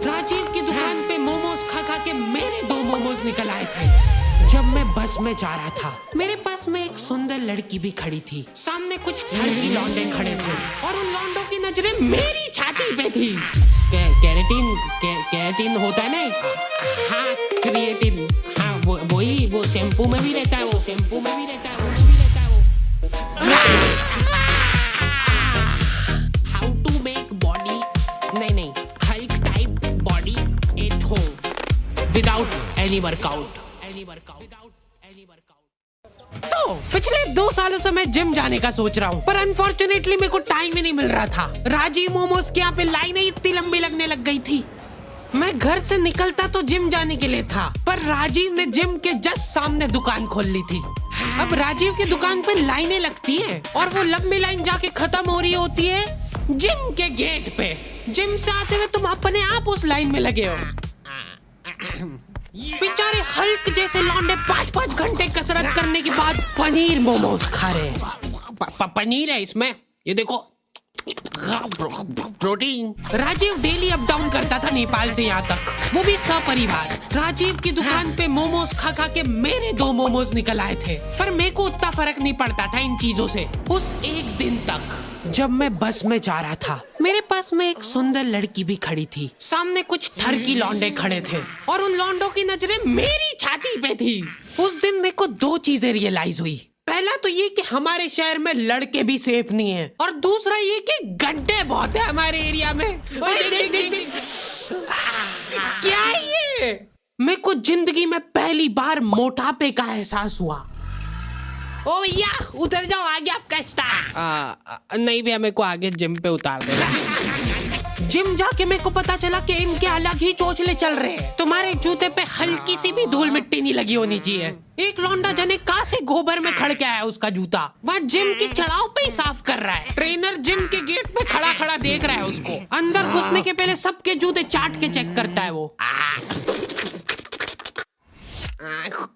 राजीव की दुकान पे मोमोज खा खा के मेरे 2 मोमोज निकल आए थे। जब मैं बस में जा रहा था, मेरे पास में एक सुंदर लड़की भी खड़ी थी। सामने कुछ लड़की लौंडे खड़े थे और उन लौंडों की नजरें मेरी छाती पे थी। कैरेटीन होता है ना? हाँ, क्रिएटिन। हाँ, वही वो शैम्पू में भी रहता है, वो शैम्पू में भी रहता है, वो भी रहता है वो। हाउ टू मेक बॉडी, नहीं, Hulk type body at home without any workout. तो पिछले 2 सालों से मैं जिम जाने का सोच रहा हूँ, पर अनफॉर्चुनेटली मेरे को टाइम ही नहीं मिल रहा था। राजीव मोमोज के यहाँ पे लाइनें इतनी लंबी लगने लग गई थी। मैं घर से निकलता तो जिम जाने के लिए था, पर राजीव ने जिम के जस्ट सामने दुकान खोल ली थी। अब राजीव की दुकान पे लाइनें लगती हैं और वो लंबी लाइन जाके खत्म हो रही होती है जिम के गेट पे। जिम से आते हुए तुम अपने आप उस लाइन में लगे हो। बेचारे हल्क जैसे लौंडे 5-5 घंटे कसरत करने के बाद पनीर मोमोज खा रहे हैं। पनीर है इसमें, ये देखो, protein. Rajiv daily up down करता था नेपाल से यहाँ तक, वो भी सपरिवार। राजीव की दुकान पे मोमोज खा खा के मेरे 2 मोमोज निकल आए थे, पर मेरे को उतना फर्क नहीं पड़ता था इन चीजों से। उस एक दिन तक जब मैं बस में जा रहा था, मेरे पास में एक सुंदर लड़की भी खड़ी थी। सामने कुछ ठरकी लौंडे खड़े थे और उन लौंडों की नजरें मेरी छाती पे थी। उस दिन मेरे को 2 चीजें रियलाइज हुई। पहला तो ये कि हमारे शहर में लड़के भी सेफ नहीं है, और दूसरा ये कि गड्ढे बहुत है हमारे एरिया में। देख। क्या है ये? मेरे को जिंदगी में पहली बार मोटापे का एहसास हुआ। ओ भैया उतर जाओ, आगे आपका स्टार। नहीं भैया, मेरे को आगे जिम पे उतार देना। जिम जाके मेरे को पता चला कि इनके अलग ही चोचले चल रहे हैं। तुम्हारे जूते पे हल्की सी भी धूल मिट्टी नहीं लगी होनी चाहिए। एक लौंडा जाने कहाँ से गोबर में खड़ के आया उसका जूता, वहाँ जिम की चढ़ाव पे ही साफ कर रहा है। ट्रेनर जिम के गेट पे खड़ा खड़ा देख रहा है उसको। अंदर घुसने के पहले सबके जूते चाट के चेक करता है वो।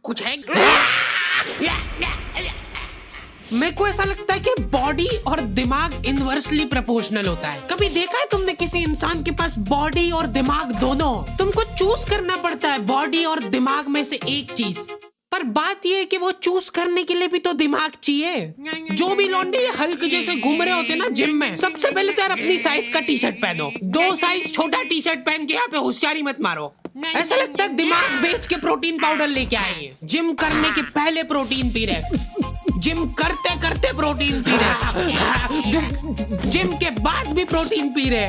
कुछ है? मेरे को ऐसा लगता है कि बॉडी और दिमाग इनवर्सली प्रोपोर्शनल होता है। कभी देखा है तुमने किसी इंसान के पास बॉडी और दिमाग दोनों? तुमको चूज करना पड़ता है बॉडी और दिमाग में से एक चीज, पर बात ये है कि वो चूज करने के लिए भी तो दिमाग चाहिए। जो भी लौंडे हल्क जैसे घूम रहे होते ना जिम में, सबसे पहले तो यार अपनी साइज का टी शर्ट पहनो। 2 साइज छोटा टी शर्ट पहन के यहाँ पे होशियारी मत मारो। ऐसा लगता है दिमाग बेच के प्रोटीन पाउडर लेके आए हैं। जिम करने के पहले प्रोटीन पी रहे, जिम करते करते प्रोटीन पी रहे, जिम के बाद भी प्रोटीन पी रहे,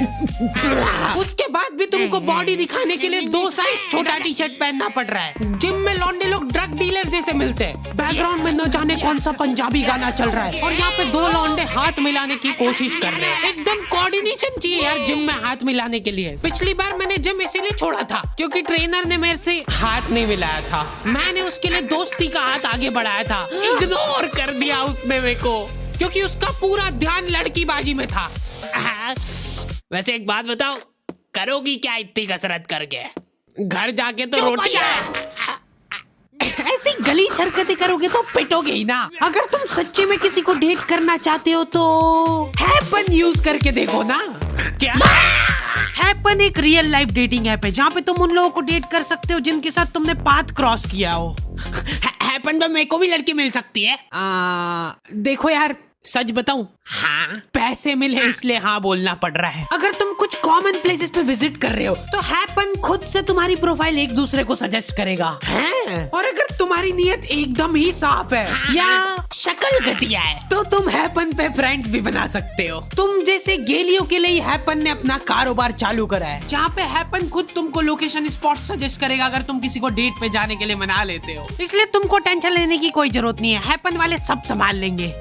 उसके बाद भी तुमको बॉडी दिखाने के लिए 2 साइज छोटा टी शर्ट पहनना पड़ रहा है। जिम में लौंडे लोग ड्रग डीलर जैसे मिलते हैं। बैकग्राउंड में न जाने कौन सा पंजाबी गाना चल रहा है और यहाँ पे 2 लौंडे हाथ मिलाने की कोशिश कर रहे हैं। एकदम कोऑर्डिनेशन चाहिए यार जिम में हाथ मिलाने के लिए। पिछली बार मैंने जिम इसीलिए छोड़ा था क्योंकि ट्रेनर ने मेरे से हाथ नहीं मिलाया था। मैंने उसके लिए दोस्ती का हाथ आगे बढ़ाया था, इग्नोर कर दिया उसने मेरे को, क्योंकि उसका पूरा ध्यान लड़कीबाजी में था। वैसे एक बात बताओ, करोगी क्या इतनी कसरत करके? घर जाके तो रोटी ऐसी गली हरकतें करोगे तो पिटोगे ही ना। अगर तुम सच्चे में किसी को डेट करना चाहते हो तो हैपन यूज करके देखो ना। क्या? हैपन एक रियल लाइफ डेटिंग ऐप है जहाँ पे तुम उन लोगों को डेट कर सकते हो जिनके साथ तुमने पाथ क्रॉस किया हो। हैपन पे मेरे को भी लड़की मिल सकती है। देखो यार, सच बताऊं, हाँ पैसे मिले इसलिए हाँ बोलना पड़ रहा है। अगर तुम कुछ कॉमन प्लेसेस पे विजिट कर रहे हो तो हैपन खुद से तुम्हारी प्रोफाइल एक दूसरे को सजेस्ट करेगा। और अगर तुम्हारी नीयत एकदम ही साफ है या शक्ल घटिया है तो तुम हैपन पे फ्रेंड्स भी बना सकते हो। तुम जैसे गेलियों के लिए हैपन ने अपना कारोबार चालू करा है, जहाँ पे हैपन खुद तुमको लोकेशन स्पॉट सजेस्ट करेगा अगर तुम किसी को डेट पे जाने के लिए मना लेते हो। इसलिए तुमको टेंशन लेने की कोई जरूरत नहीं है, हैपन वाले सब संभाल लेंगे।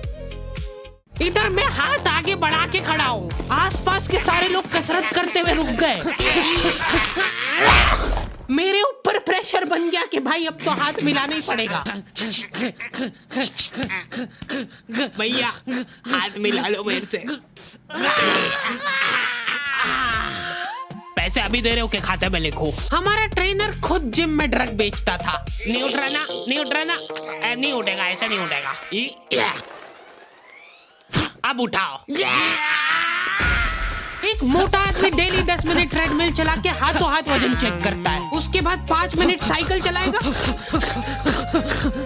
इधर मैं हाथ आगे बढ़ा के खड़ा हूँ, आसपास के सारे लोग कसरत करते हुए रुक गए। मेरे ऊपर प्रेशर बन गया कि भाई अब तो हाथ मिलाना ही पड़ेगा। भैया हाथ मिला लो मेरे से। पैसे अभी दे रहे हो के खाते में लिखो। हमारा ट्रेनर खुद जिम में ड्रग बेचता था। नहीं उठ रहा ना, नहीं उठ रहा ना, नहीं उठेगा, ऐसा नहीं उठेगा। अब उठाओ। एक एक मोटा आदमी डेली 10 मिनट ट्रेडमिल चला के हाथों हाथ वजन चेक करता है, उसके बाद 5 मिनट साइकिल चलाएगा,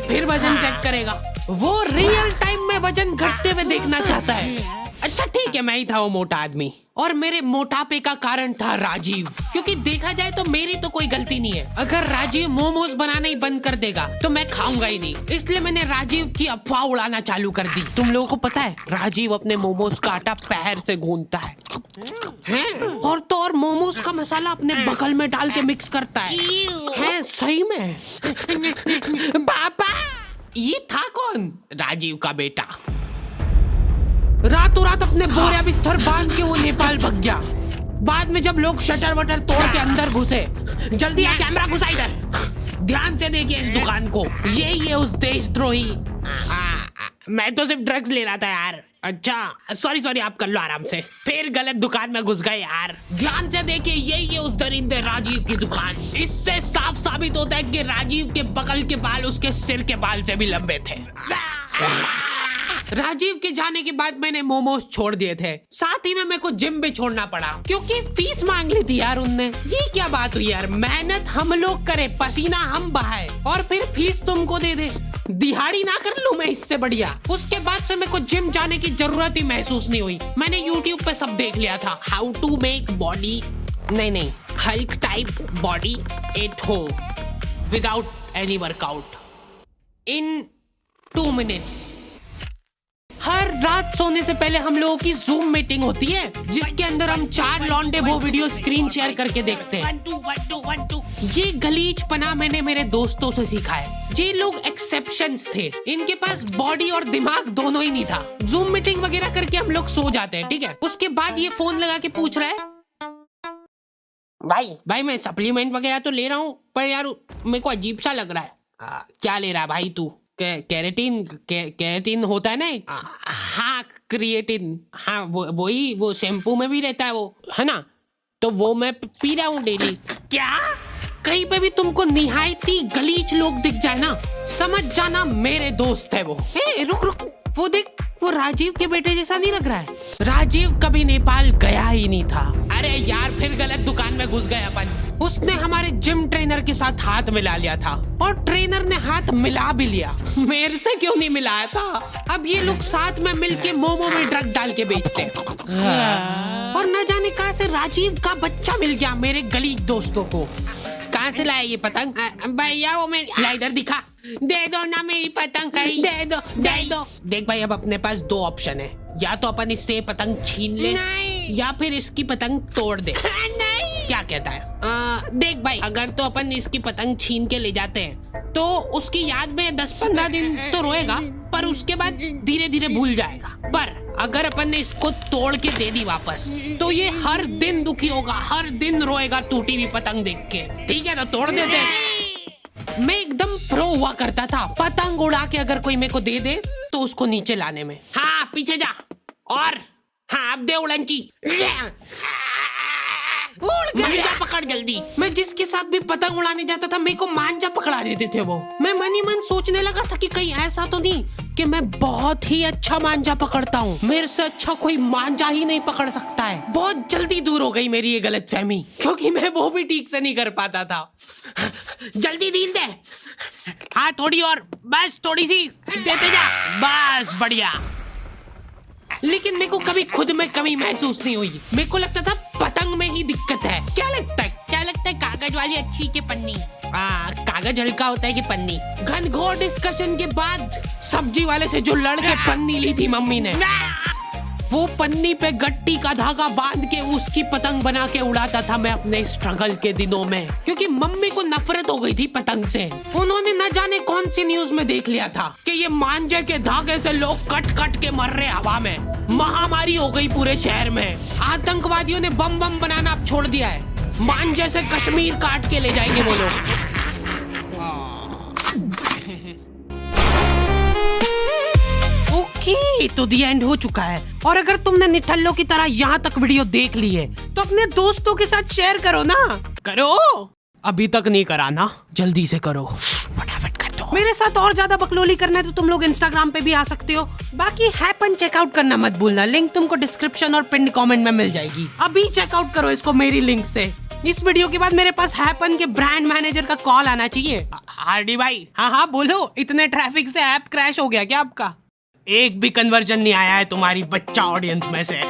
फिर वजन चेक करेगा। वो रियल टाइम में वजन घटते हुए देखना चाहता है। अच्छा ठीक है, मैं ही था वो मोटा आदमी, और मेरे मोटापे का कारण था राजीव। क्योंकि देखा जाए तो मेरी तो कोई गलती नहीं है। अगर राजीव मोमोज बनाना ही बंद कर देगा तो मैं खाऊंगा ही नहीं, इसलिए मैंने राजीव की अफवाह उड़ाना चालू कर दी। तुम लोगों को पता है राजीव अपने मोमोज का आटा पैर से गूंथता है और तो और मोमोज का मसाला अपने बगल में डाल के मिक्स करता है सही में। पापा, ये था कौन? राजीव का बेटा। रातों रात अपने बोरिया बिस्तर बांध के वो नेपाल भाग गया। बाद में जब लोग शटर वटर तोड़ के अंदर घुसे, जल्दी आ कैमरा घुसा इधर, ध्यान से देखिए इस दुकान को, यही है उस देशद्रोही। मैं तो सिर्फ ड्रग्स ले रहा था यार। अच्छा सॉरी आप कर लो आराम से। फिर गलत दुकान में घुस गए यार। ध्यान से देखिए, यही है उस दरिंदे राजीव की दुकान। इससे साफ साबित होता है कि राजीव के बगल के बाल उसके सिर के बाल से भी लंबे थे। राजीव के जाने के बाद मैंने मोमोज छोड़ दिए थे, साथ ही में मेरे को जिम भी छोड़ना पड़ा क्योंकि फीस मांग ली थी यार उनने। ये क्या बात हुई यार, मेहनत हम लोग करे, पसीना हम बहाए और फिर फीस तुमको दे दे। दिहाड़ी ना कर लूं मैं इससे बढ़िया। उसके बाद से मेरे को जिम जाने की जरूरत ही महसूस नहीं हुई। मैंने यूट्यूब पे सब देख लिया था, हाउ टू मेक बॉडी नहीं Hulk type body at home without any workout in 2 minutes. हर रात सोने से पहले हम लोगों की जूम मीटिंग होती है जिसके अंदर हम 4 लौंडे वो वीडियो स्क्रीन शेयर करके देखते हैं। 1 2 ये गलीचपना मैंने मेरे दोस्तों से सीखा है। ये लोग एक्सेप्शंस थे, इनके पास बॉडी और दिमाग दोनों ही नहीं था। जूम मीटिंग वगैरह करके हम लोग सो जाते हैं, ठीक है। उसके बाद ये फोन लगा के पूछ रहा है, भाई मैं सप्लीमेंट वगैरह तो ले रहा हूँ पर यार मेरे को अजीब सा लग रहा है। क्या ले रहा है भाई तू? कैरेटीन होता है ना। हाँ क्रिएटिन, हाँ वही वो शैम्पू में भी रहता है वो, है ना, तो वो मैं पी रहा हूँ डेली। क्या? कहीं पे भी तुमको निहायती गलीच लोग दिख जाए ना, समझ जाना मेरे दोस्त है वो। रुक वो देख, वो राजीव के बेटे जैसा नहीं लग रहा है? राजीव कभी नेपाल गया ही नहीं था। अरे यार फिर गलत दुकान में घुस गए अपन। उसने हमारे जिम ट्रेनर के साथ हाथ मिला लिया था और ट्रेनर ने हाथ मिला भी लिया। मेरे से क्यों नहीं मिलाया था? अब ये लोग साथ में मिलके मोमो में ड्रग डाल के बेचते हैं। और न जाने कहां से राजीव का बच्चा मिल गया मेरे गलीच दोस्तों को। कहां से लाया ये पतंग? भैया वो मेरी, ला इधर दिखा, दे दो ना मेरी पतंग, दे दो। देख भाई, अब अपने पास 2 ऑप्शन है, या तो अपन इससे पतंग छीन ले या फिर इसकी पतंग तोड़ दे। नहीं। क्या कहता है? देख भाई, अगर तो अपन इसकी पतंग छीन के ले जाते हैं तो उसकी याद में 10-15 दिन तो रोएगा, पर उसके बाद धीरे धीरे भूल जाएगा। पर अगर अपन ने इसको तोड़ के दे दी वापस तो ये हर दिन दुखी होगा, हर दिन रोएगा टूटी हुई पतंग देख के। ठीक है, तो तोड़ देते हैं। मैं एकदम प्रो हुआ करता था पतंग उड़ा के, अगर कोई मेरे को दे दे तो उसको नीचे लाने में। हाँ पीछे जा, और हाँ अब दे उड़ंची, मांझा पकड़ जल्दी। मैं जिसके साथ भी पतंग उड़ाने जाता था मेरे को मांझा पकड़ा देते थे वो। मैं मन ही मन सोचने लगा था कि कहीं ऐसा तो नहीं कि मैं बहुत ही अच्छा मांझा पकड़ता हूँ, मेरे से अच्छा कोई मांझा ही नहीं पकड़ सकता है। बहुत जल्दी दूर हो गई मेरी ये गलतफहमी, क्योंकि मैं वो भी ठीक से नहीं कर पाता था। जल्दी ढील दे। हाँ थोड़ी और, बस थोड़ी सी देते जा, बस बढ़िया। लेकिन मेरे को कभी खुद में कमी महसूस नहीं हुई। मेरे को लगता था पतंग में ही दिक्कत है। क्या लगता है कागज वाली अच्छी के पन्नी? कागज हल्का होता है कि पन्नी? घनघोर डिस्कशन के बाद सब्जी वाले से जो लड़ के पन्नी ली थी मम्मी ने, वो पन्नी पे गट्टी का धागा बांध के उसकी पतंग बना के उड़ाता था मैं अपने स्ट्रगल के दिनों में, क्योंकि मम्मी को नफरत हो गई थी पतंग से। उन्होंने न जाने कौन सी न्यूज में देख लिया था कि ये मांझे के धागे से लोग कट कट के मर रहे हवा में। महामारी हो गई पूरे शहर में। आतंकवादियों ने बम बनाना अब छोड़ दिया है। मांझे से कश्मीर काट के ले जाएंगे वो लोग। तो दी एंड हो चुका है, और अगर तुमने निठल्लों की तरह यहाँ तक वीडियो देख ली है तो अपने दोस्तों के साथ शेयर करो ना। करो, अभी तक नहीं करा ना, जल्दी से करो, फटाफट कर दो। मेरे साथ और ज्यादा बकलोली करना है तो तुम लोग इंस्टाग्राम पे भी आ सकते हो। बाकी हैपन चेकआउट करना मत भूलना, लिंक तुमको डिस्क्रिप्शन और पिन कमेंट में मिल जाएगी। अभी चेकआउट करो इसको मेरी लिंक से। इस वीडियो के बाद मेरे पास हैपन के ब्रांड मैनेजर का कॉल आना चाहिए। हार्डी भाई, हाँ बोलो, इतने ट्रैफिक से ऐप क्रैश हो गया क्या आपका? एक भी कन्वर्जन नहीं आया है तुम्हारी बच्चा ऑडियंस में से।